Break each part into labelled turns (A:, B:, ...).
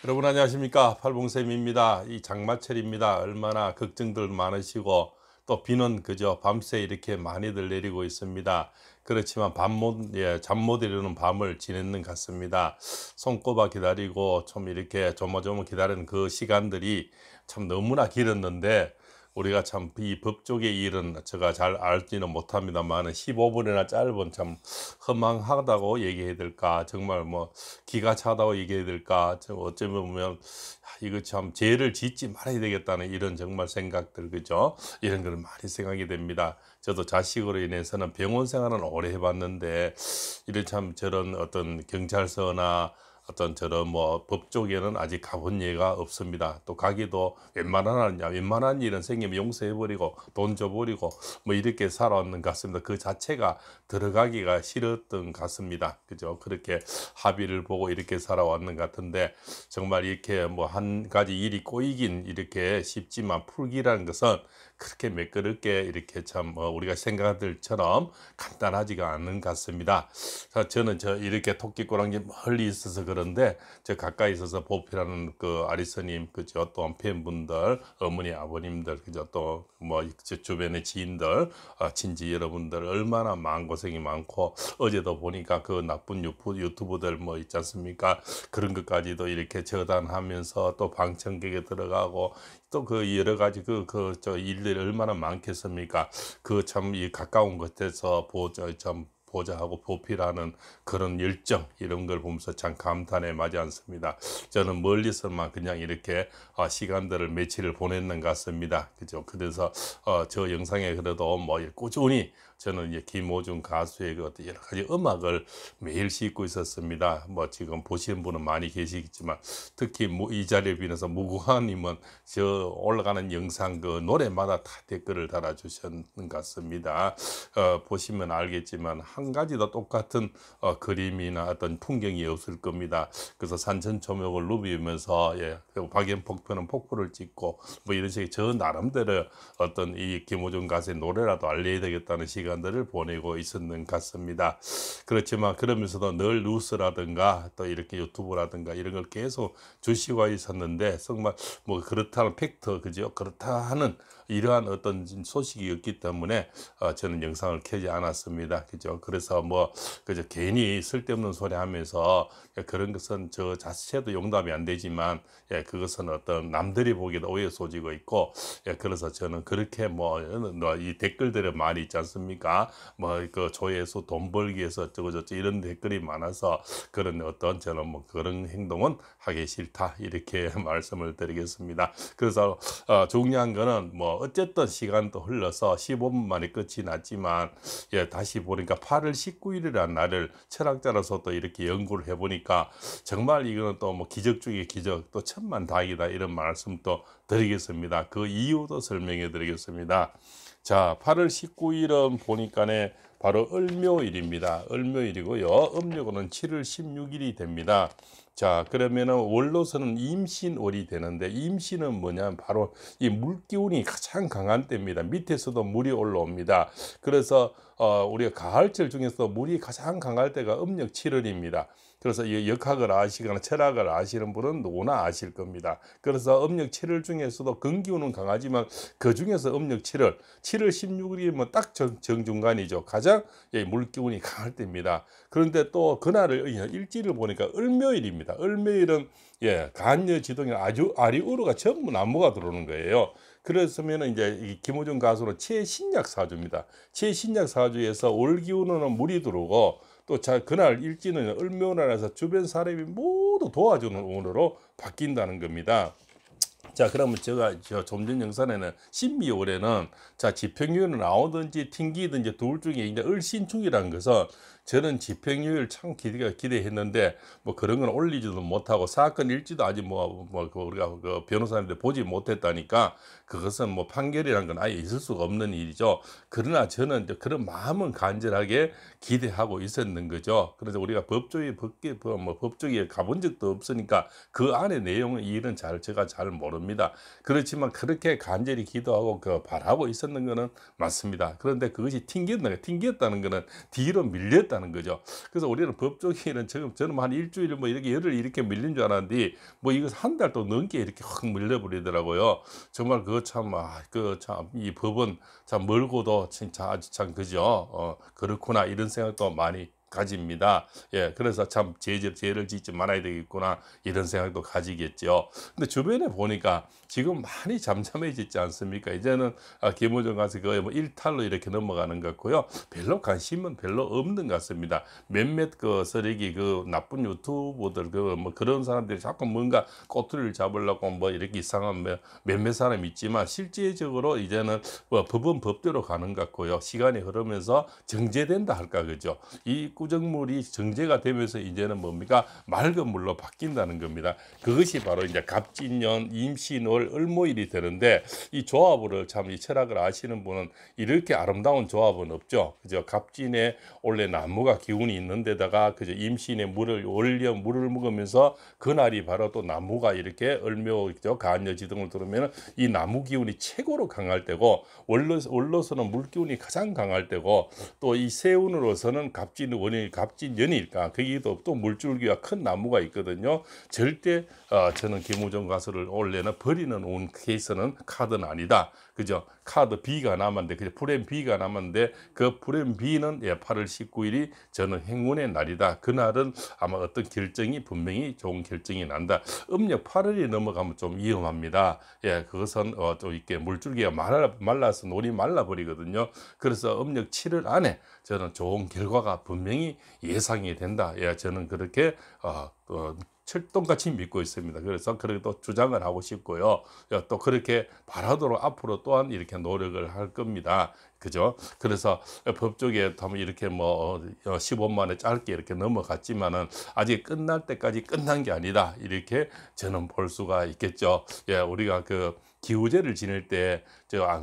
A: 여러분 안녕하십니까? 팔봉쌤입니다. 이 장마철입니다. 얼마나 걱정들 많으시고 또 비는 그저 밤새 이렇게 많이들 내리고 있습니다. 그렇지만 잠 못 이루는 밤을 지내는 것 같습니다. 손꼽아 기다리고 좀 이렇게 조마조마 기다리는 그 시간들이 참 너무나 길었는데 우리가 참 이 법조계 일은 제가 잘 알지는 못합니다만 15분이나 짧은 참 허망하다고 얘기해야 될까, 정말 뭐 기가 차다고 얘기해야 될까, 어쩌면 보면 이거 참 죄를 짓지 말아야 되겠다는 이런 정말 생각들, 그죠? 이런 걸 많이 생각이 됩니다. 저도 자식으로 인해서는 병원 생활은 오래 해봤는데 이런 참 저런 어떤 경찰서나 어떤 저런 뭐 법조계는 아직 가본 예가 없습니다. 또 가기도 웬만한 일은 생기면 용서해버리고 돈 줘버리고 뭐 이렇게 살아왔는 것 같습니다. 그 자체가 들어가기가 싫었던 것 같습니다. 그죠? 그렇게 합의를 보고 이렇게 살아왔는 것 같은데, 정말 이렇게 뭐 한 가지 일이 꼬이긴 이렇게 쉽지만 풀기라는 것은 그렇게 매끄럽게 이렇게 참 우리가 생각들처럼 간단하지가 않은 것 같습니다. 저는 이렇게 토끼꼬랑지 멀리 있어서 그런데 저 가까이 있어서 보필하는 그 아리스님, 그죠? 또 팬분들, 어머니, 아버님들, 그죠? 또 뭐 주변의 지인들, 친지 여러분들 얼마나 마음고생이 많고, 어제도 보니까 그 나쁜 유튜브들 뭐 있지 않습니까? 그런 것까지도 이렇게 저단하면서 또 방청객에 들어가고 또 그 여러 가지 저 일들이 얼마나 많겠습니까? 그 참 이 가까운 곳에서 보좌하고 보필하는 그런 열정, 이런 걸 보면서 참 감탄에 마지 않습니다. 저는 멀리서만 그냥 이렇게 시간들을 며칠을 보냈는 것 같습니다. 그죠? 그래서 저 영상에 그래도 뭐 꾸준히 저는 이제 김호중 가수의 그 어떤 여러 가지 음악을 매일 싣고 있었습니다. 뭐 지금 보시는 분은 많이 계시겠지만 특히 이 자리를 빌어서 무궁화님은 저 올라가는 영상 그 노래마다 다 댓글을 달아주셨는 것 같습니다. 보시면 알겠지만 한 가지도 똑같은 그림이나 어떤 풍경이 없을 겁니다. 그래서 산천초목을 누비면서 그 박연폭포는 폭포를 찍고 뭐 이런 식의 저 나름대로 어떤 이 김호중 가수의 노래라도 알려야 되겠다는 시간들을 보내고 있었는 것 같습니다. 그렇지만 그러면서도 늘 뉴스라든가 또 이렇게 유튜브라든가 이런 걸 계속 주시고 있었는데, 정말 뭐 그렇다는 팩트, 그죠? 그렇다 하는 이러한 어떤 소식이 없기 때문에 저는 영상을 켜지 않았습니다. 그죠? 그래서 뭐 그저 괜히 쓸데없는 소리 하면서 그런 것은 저 자체도 용납이 안 되지만, 그것은 어떤 남들이 보기에도 오해 소지가 있고, 그래서 저는 그렇게 뭐 이 댓글들의 말이 있지 않습니까? 뭐 그 조회수 돈 벌기 위해서 어쩌고 저쩌고 이런 댓글이 많아서 그런 어떤 저는 뭐 그런 행동은 하기 싫다, 이렇게 말씀을 드리겠습니다. 그래서 중요한 거는 뭐 어쨌든 시간도 흘러서 15분 만에 끝이 났지만, 다시 보니까 8월 19일이라는 날을 철학자로서 또 이렇게 연구를 해보니까 정말 이거는 또 뭐 기적 중의 기적, 또 천만다행이다, 이런 말씀도 드리겠습니다. 그 이유도 설명해 드리겠습니다. 자, 8월 19일은 보니까네 바로 을묘일입니다. 을묘일이고요. 음력으로는 7월 16일이 됩니다. 자, 그러면은 월로서는 임신월이 되는데, 임신은 뭐냐면 바로 이 물기운이 가장 강한 때입니다. 밑에서도 물이 올라옵니다. 그래서 우리가 가을철 중에서 물이 가장 강할 때가 음력 7월입니다. 그래서 이 역학을 아시거나 철학을 아시는 분은 누구나 아실 겁니다. 그래서 음력 7월 중에서도 건기운은 강하지만 그 중에서 음력 7월, 7월 16일이면 딱 정중간이죠. 가장 물기운이 강할 때입니다. 그런데 또 그날을 일지를 보니까 을묘일입니다. 을묘일은 간여 지동이 아주 아리우르가 전부 나무가 들어오는 거예요. 그랬으면 이제 이 김호중 가수는 최신약 사주입니다. 최신약 사주에서 올 기운은 물이 들어오고, 또 그날 일지는 을묘날에서 주변 사람이 모두 도와주는 운으로 바뀐다는 겁니다. 자, 그러면 제가 좀 전 영상에는 신미월에는 자 지평률은 나오든지 튕기든지 둘 중에 이제 을신축이라는 것은, 저는 집행유예를 참 기대했는데 뭐 그런 건 올리지도 못하고 사건 일지도 아직 우리가 그 변호사님들 보지 못했다니까, 그것은 뭐 판결이란 건 아예 있을 수가 없는 일이죠. 그러나 저는 이제 그런 마음은 간절하게 기대하고 있었는 거죠. 그래서 우리가 법조계에 가본 적도 없으니까 그 안에 내용은 일은 제가 잘 모릅니다. 그렇지만 그렇게 간절히 기도하고 바라고 있었는 거는 맞습니다. 그런데 그것이 튕겼다는 거는 뒤로 밀렸다는 밀린다는 거죠. 그래서 우리는 법조계는 지금 저는 뭐한 일주일 뭐 이렇게 열흘 이렇게 밀린 줄 알았는데 뭐 이거 한 달 또 넘게 이렇게 확 밀려버리더라고요. 정말 그거 참, 그 참 이 법은 참 멀고도 진짜 아주 참 그죠. 그렇구나 이런 생각도 많이 가집니다. 예, 그래서 참 죄를 짓지 말아야 되겠구나 이런 생각도 가지겠죠. 근데 주변에 보니까 지금 많이 잠잠해지지 않습니까? 이제는 김호정 가서 거의 뭐 일탈로 이렇게 넘어가는 것 같고요. 별로 관심은 별로 없는 것 같습니다. 몇몇 그 쓰레기 그 나쁜 유튜버들 그 뭐 그런 사람들이 자꾸 뭔가 꼬투리를 잡으려고 뭐 이렇게 이상한 몇몇 사람 있지만 실제적으로 이제는 뭐 법은 법대로 가는 것 같고요. 시간이 흐르면서 정제된다 할까 그죠? 이 구정물이 정제가 되면서 이제는 뭡니까? 맑은 물로 바뀐다는 겁니다. 그것이 바로 이제 갑진년, 임신월, 을모일이 되는데 이 조합을 참 이 철학을 아시는 분은 이렇게 아름다운 조합은 없죠. 그죠? 갑진에 원래 나무가 기운이 있는 데다가 그죠? 임신에 물을 올려 물을 먹으면서 그날이 바로 또 나무가 이렇게 을묘죠. 간여지 등을 들으면 이 나무 기운이 최고로 강할 때고 월로서는 물 기운이 가장 강할 때고 또 이 세운으로서는 갑진연일까 거기도 또 물줄기가 큰 나무가 있거든요. 절대 저는 김우정 가수를 원래는 버리는 온 케이스는 카드는 아니다. 그죠? 카드 B가 남았는데 그죠? 프렘 B가 남았는데 그 프렘 B는 8월 19일이 저는 행운의 날이다. 그날은 아마 어떤 결정이 분명히 좋은 결정이 난다. 음력 8월이 넘어가면 좀 위험합니다. 예, 그것은 또 이렇게 물줄기가 말라서 놀이 말라버리거든요. 그래서 음력 7월 안에 저는 좋은 결과가 분명히 예상이 된다. 예, 저는 그렇게 철동같이 믿고 있습니다. 그래서 그렇게 또 주장을 하고 싶고요. 또 그렇게 바라도록 앞으로 또한 이렇게 노력을 할 겁니다. 그죠? 그래서 법조계 하면 이렇게 뭐 15만에 짧게 이렇게 넘어갔지만은 아직 끝날 때까지 끝난 게 아니다. 이렇게 저는 볼 수가 있겠죠. 예, 우리가 그 기우제를 지낼 때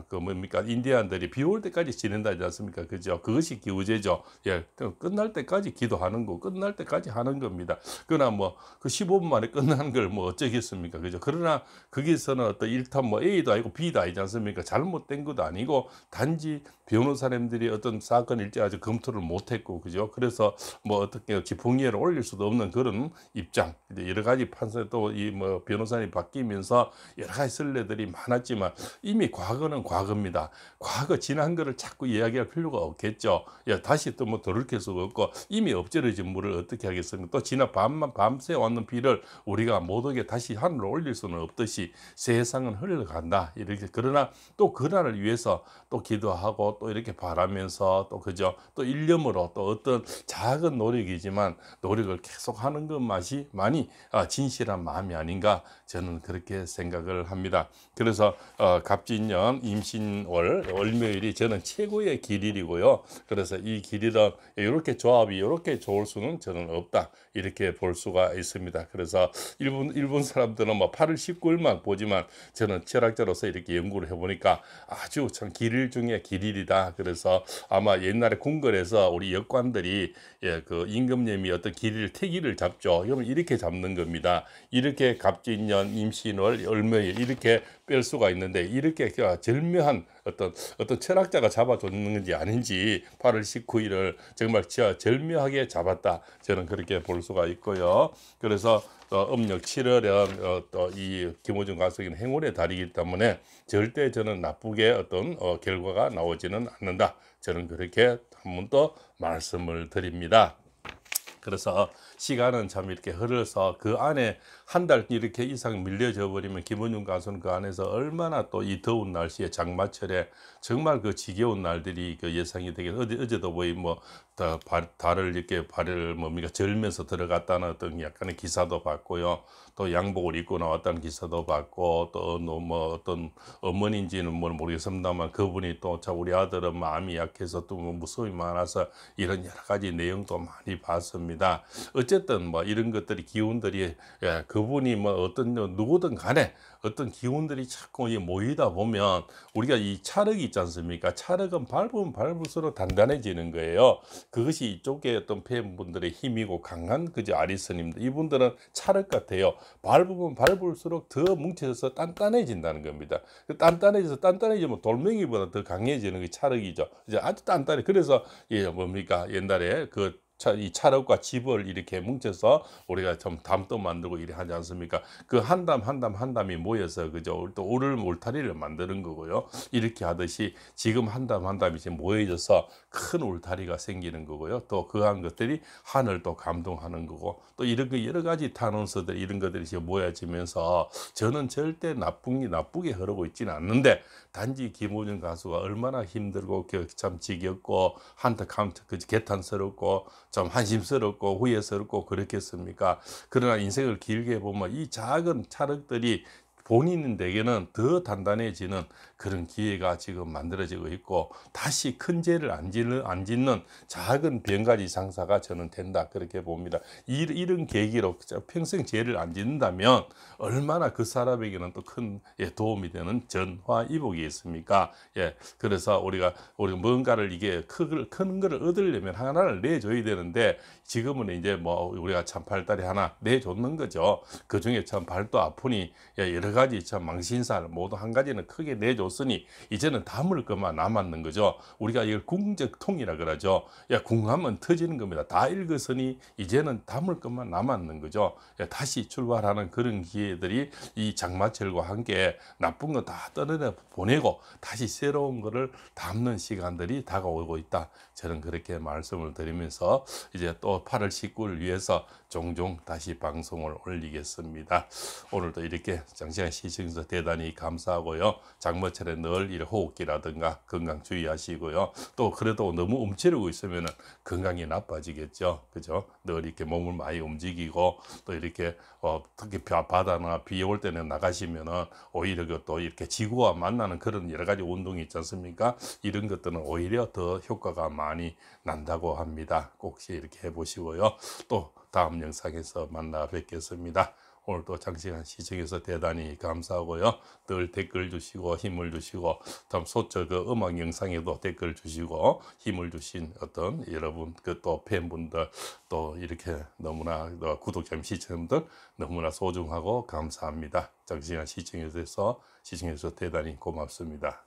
A: 그 뭡니까 인디안들이 비 올 때까지 지낸다 하지 않습니까? 그죠? 그것이 기우제죠. 예, 끝날 때까지 기도하는 거, 끝날 때까지 하는 겁니다. 그러나 뭐 그 15분 만에 끝나는 걸 뭐 어쩌겠습니까? 그죠? 그러나 거기서는 어떤 일탄 뭐 A도 아니고 B도 아니지 않습니까? 잘못된 것도 아니고 단지 변호사님들이 어떤 사건 일제까지 검토를 못했고, 그죠? 그래서 뭐 어떻게 지풍이를 올릴 수도 없는 그런 입장. 여러 가지 판사 또 이 뭐 변호사님 바뀌면서 여러 가지 선례들이 많았지만 이미 과거는 과거입니다. 과거 지난 거를 자꾸 이야기할 필요가 없겠죠. 예, 다시 또 뭐 돌이킬 수가 없고 이미 엎질러진 물을 어떻게 하겠습니까? 또 지난 밤새 왔는 비를 우리가 못 오게 다시 하늘로 올릴 수는 없듯이 세상은 흘러간다. 이렇게 그러나 또 그날을 위해서 또 기도하고 또 이렇게 바라면서 또 그죠? 또 일념으로 또 어떤 작은 노력이지만 노력을 계속하는 것만이 많이 진실한 마음이 아닌가 저는 그렇게 생각을 합니다. 그래서 갑진년 임신월 월묘일이 저는 최고의 길일이고요. 그래서 이 길이는 이렇게 조합이 이렇게 좋을 수는 저는 없다 이렇게 볼 수가 있습니다. 그래서 일본 사람들은 뭐 8월 19일만 보지만 저는 철학자로서 이렇게 연구를 해보니까 아주 참 길일 중에 길일이다. 그래서 아마 옛날에 궁궐에서 우리 역관들이 그 임금님이 어떤 길일 태기를 잡죠. 그러면 이렇게 잡는 겁니다. 이렇게 갑진년 임신월 월묘일 이렇게 뺄 수가 있는데 이렇게 절묘한 어떤 철학자가 잡아줬는지 아닌지 8월 19일을 정말 절묘하게 잡았다. 저는 그렇게 볼 수가 있고요. 그래서 음력 7월은 또 이 김호중 가수는 행운의 달이기 때문에 절대 저는 나쁘게 어떤 결과가 나오지는 않는다. 저는 그렇게 한 번 더 말씀을 드립니다. 그래서 시간은 참 이렇게 흘러서 그 안에 한 달 이렇게 이상 밀려져 버리면 김원중 가수는 그 안에서 얼마나 또 이 더운 날씨에 장마철에 정말 그 지겨운 날들이 그 예상이 되겠. 어제도 거의 뭐 달을 이렇게 발을 뭡니까 절면서 들어갔다는 어떤 약간의 기사도 봤고요. 또 양복을 입고 나왔다는 기사도 봤고 또 뭐 어떤 어머니인지는 뭐 모르겠습니다만 그분이 또 자 우리 아들은 마음이 약해서 또 뭐 무서움이 많아서 이런 여러 가지 내용도 많이 봤습니다. 어쨌든 뭐 이런 것들이 기운들이 그분이 뭐 어떤 누구든 간에 어떤 기운들이 자꾸 모이다 보면 우리가 이 찰흙이 있지 않습니까? 찰흙은 밟으면 밟을수록 단단해지는 거예요. 그것이 이쪽에 어떤 팬분들의 힘이고 강한 그저 아리스님들 이분들은 찰흙 같아요. 밟으면 밟을수록 더 뭉쳐져서 단단해진다는 겁니다. 단단해지면 돌멩이보다 더 강해지는 게 찰흙이죠. 이제 아주 단단해. 그래서 뭡니까 옛날에 그 이 찰흙과 집을 이렇게 뭉쳐서 우리가 좀 담도 만들고 이래 하지 않습니까? 그 한 담 한 담 한 담이 모여서 그죠? 또 울타리를 만드는 거고요. 이렇게 하듯이 지금 한 담 한 담이 지금 모여져서 큰 울타리가 생기는 거고요. 또 그 한 것들이 하늘 또 감동하는 거고, 또 이런 거 여러 가지 탄원서들 이런 것들이 지금 모여지면서 저는 절대 나쁘게 흐르고 있지는 않는데, 단지 김호중 가수가 얼마나 힘들고 참 지겹고 그 개탄스럽고 좀 한심스럽고 후회스럽고 그렇겠습니까? 그러나 인생을 길게 보면 이 작은 찰흙들이 본인에게는 더 단단해지는 그런 기회가 지금 만들어지고 있고, 다시 큰 죄를 안 짓는 작은 변가지 장사가 저는 된다 그렇게 봅니다. 이런 계기로 평생 죄를 안 짓는다면 얼마나 그 사람에게는 또 큰 도움이 되는 전화위복이겠습니까? 예, 그래서 우리가 뭔가를 이게 큰 거를 얻으려면 하나를 내줘야 되는데, 지금은 이제 뭐 우리가 참 발다리 하나 내줬는 거죠. 그 중에 참 발도 아프니 여러 가지 참 망신살 모두 한 가지는 크게 내줬으니 이제는 담을 것만 남았는 거죠. 우리가 이걸 궁적통이라 그러죠. 궁하면 터지는 겁니다. 다 읽었으니 이제는 담을 것만 남았는 거죠. 다시 출발하는 그런 기회들이 이 장마철과 함께 나쁜 거 다 떠내려 보내고 다시 새로운 거를 담는 시간들이 다가오고 있다. 저는 그렇게 말씀을 드리면서 이제 또 8월 19일 위해서 종종 다시 방송을 올리겠습니다. 오늘도 이렇게 장시간 시청해주셔서 대단히 감사하고요. 장마철에 늘 이 호흡기라든가 건강 주의하시고요. 또 그래도 너무 움츠리고 있으면 건강이 나빠지겠죠. 그죠? 늘 이렇게 몸을 많이 움직이고 또 이렇게 특히 바다나 비 올 때는 나가시면은 오히려 또 이렇게 지구와 만나는 그런 여러 가지 운동이 있지 않습니까? 이런 것들은 오히려 더 효과가 많이 난다고 합니다. 꼭 이렇게 해보시고요. 또 다음 영상에서 만나 뵙겠습니다. 오늘도 장시간 시청해서 대단히 감사하고요. 늘 댓글 주시고 힘을 주시고, 다음 그 음악 영상에도 댓글 주시고 힘을 주신 어떤 여러분 또 팬분들 또 이렇게 너무나 구독자 시청자분들 너무나 소중하고 감사합니다. 장시간 시청해 주셔서 대단히 고맙습니다.